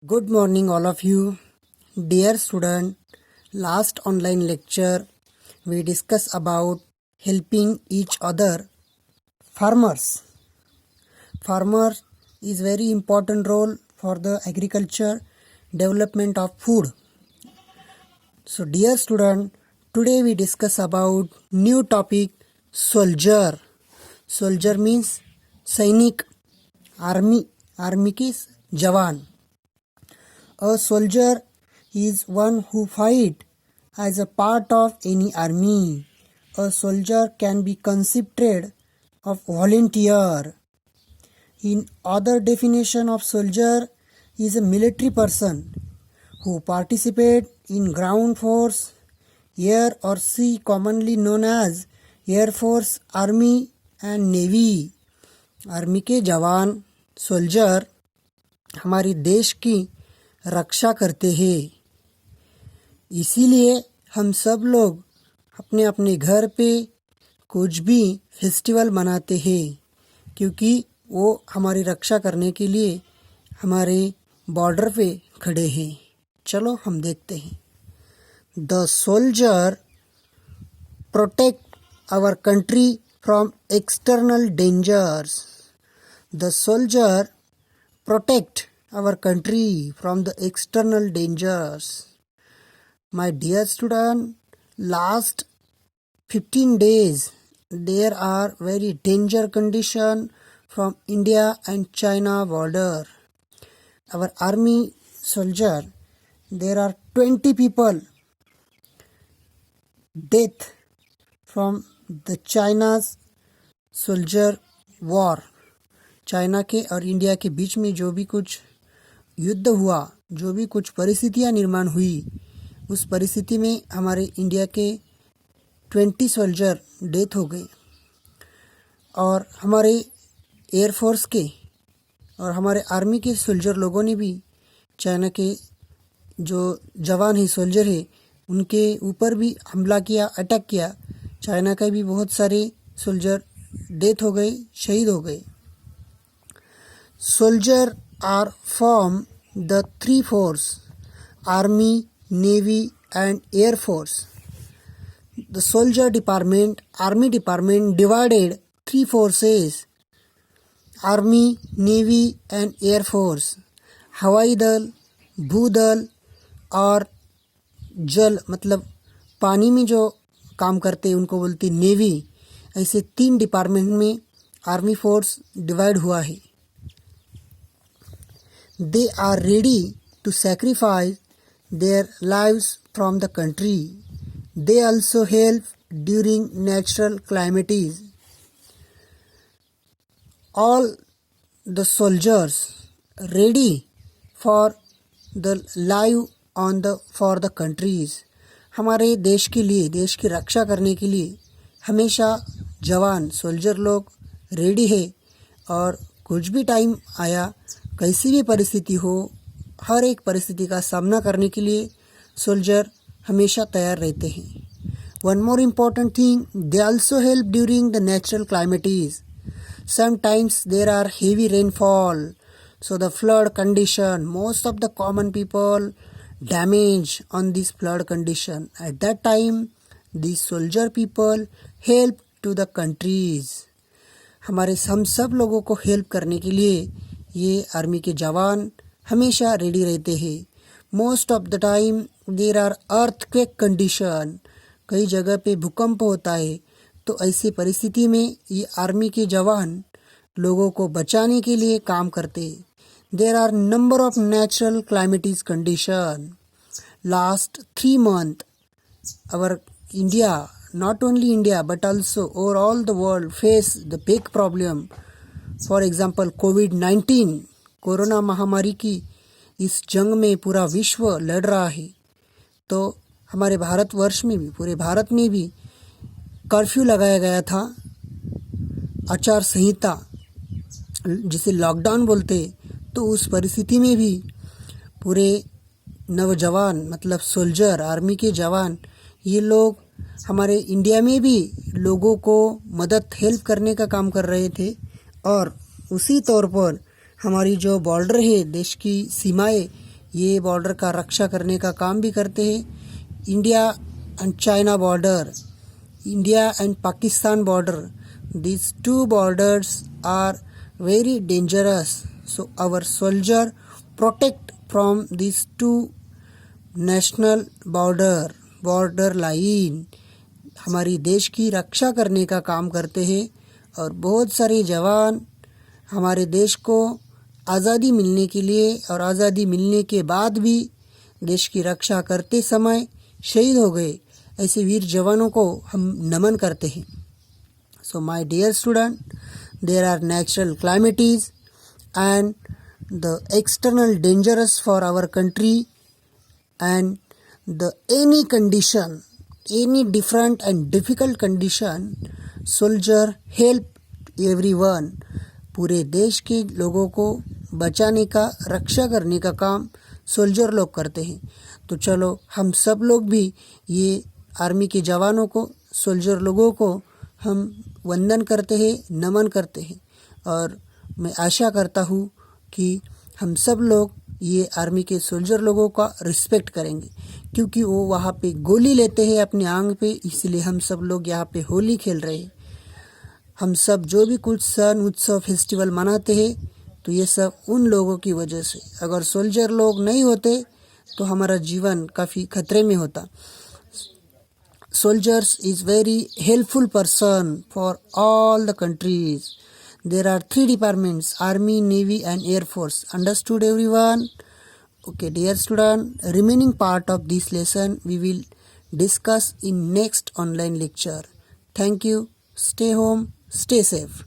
Good morning, all of you. Dear student, last online lecture we discussed about helping each other. Farmers. Farmer is very important role for the agriculture development of food. So dear student, today we discuss about new topic soldier. Soldier means सैनिक, army के जवान. A soldier is one who fight as a part of any army. A soldier can be considered of volunteer. In other definition of soldier is a military person who participate in ground force, air or sea, commonly known as Air Force, Army and Navy. Army के जवान soldier हमारी देश की रक्षा करते हैं. इसीलिए हम सब लोग अपने अपने घर पे कुछ भी फेस्टिवल मनाते हैं, क्योंकि वो हमारी रक्षा करने के लिए हमारे बॉर्डर पे खड़े हैं. चलो हम देखते हैं. The soldier protect our country from external dangers. The soldier protect our country from the external dangers. My dear student, last 15 days there are very danger condition from India and China border. Our army soldier, there are 20 people death from the China's soldier war. China के और India के बीच में जो भी कुछ युद्ध हुआ, जो भी कुछ परिस्थितियां निर्माण हुई, उस परिस्थिति में हमारे इंडिया के 20 सोल्जर डेथ हो गए. और हमारे एयरफोर्स के और हमारे आर्मी के सोल्जर लोगों ने भी चाइना के जो जवान है, सोल्जर है, उनके ऊपर भी हमला किया, अटैक किया. चाइना का भी बहुत सारे सोल्जर डेथ हो गए, शहीद हो गए. Soldiers are from the three forces: Army, Navy and Air Force. The soldier department, Army department divided three forces: Army, Navy and Air Force. हवाई दल, भूदल और जल मतलब पानी में जो काम करते हैं उनको बोलते नेवी. ऐसे 3 डिपार्टमेंट में आर्मी फोर्स डिवाइड हुआ है. They are ready to sacrifice their lives from the country. They also help during natural calamities. All the soldiers ready for the life on the for the countries. हमारे देश के लिए, देश की रक्षा करने के लिए हमेशा जवान सोल्जर लोग रेडी है. और कुछ भी टाइम आया, कैसी भी परिस्थिति हो, हर एक परिस्थिति का सामना करने के लिए सोल्जर हमेशा तैयार रहते हैं. One more important thing, they also help during the natural calamities. Sometimes there are heavy rainfall, so the flood condition, most of the common people damage on this flood condition. At that time these soldier people help to the countries. हमारे हम सब लोगों को help करने के लिए ये army के जवान हमेशा रेडी रहते हैं. Most of the time there are earthquake condition, कई जगह पे भूकंप होता है. तो ऐसी परिस्थिति में ये आर्मी के जवान लोगों को बचाने के लिए काम करते हैं. There are number of natural calamities condition. Last 3 months our India, not only India but also overall the world face the big problem. For example, COVID-19, corona महामारी की इस जंग में पूरा विश्व लड़ रहा है. तो हमारे भारतवर्ष में भी, पूरे भारत में भी कर्फ्यू लगाया गया था, आचार संहिता जिसे लॉकडाउन बोलते. तो उस परिस्थिति में भी पूरे नौजवान मतलब सोल्जर, आर्मी के जवान, ये लोग हमारे इंडिया में भी लोगों को मदद, हेल्प करने का काम कर रहे थे. और उसी तौर पर हमारी जो बॉर्डर है, देश की सीमाएं, ये बॉर्डर का रक्षा करने का काम भी करते हैं। India and China border, India and Pakistan border. These two borders are very dangerous. So our soldier protect from these two national border line. हमारी देश की रक्षा करने का काम करते हैं और बहुत सारे जवान हमारे देश को आज़ादी मिलने के लिए और आज़ादी मिलने के बाद भी देश की रक्षा करते समय शहीद हो गए। ऐसे वीर जवानों को हम नमन करते हैं। So my dear student, there are natural calamities and the external dangerous for our country and the any condition, any different and difficult condition, soldier help everyone. पूरे देश के लोगों को बचाने का, रक्षा करने का काम सोल्जर लोग करते हैं। तो चलो हम सब लोग भी ये आर्मी के जवानों को, सोल्जर लोगों को हम वंदन करते हैं, नमन करते हैं। और मैं आशा करता हूँ कि हम सब लोग ये आर्मी के सोल्जर लोगों का रिस्पेक्ट करेंगे, क्योंकि वो वहाँ पे गोली लेते हैं अपने आंग पे, इसलिए हम सब लोग यहाँ पे होली खेल रहे हैं। हम सब जो भी कुछ सन, उत्सव, फेस्टिवल मनाते हैं, तो ये सब उन लोगों की वजह से। अगर सोल्जर लोग नहीं होते तो हमारा जीवन काफ़ी खतरे में होता। Soldiers is very helpful person for all the countries. There are 3 departments: Army, Navy and Air Force. Understood everyone? Okay, dear student, remaining part of this lesson we will discuss in next online lecture. Thank you. Stay home, stay safe.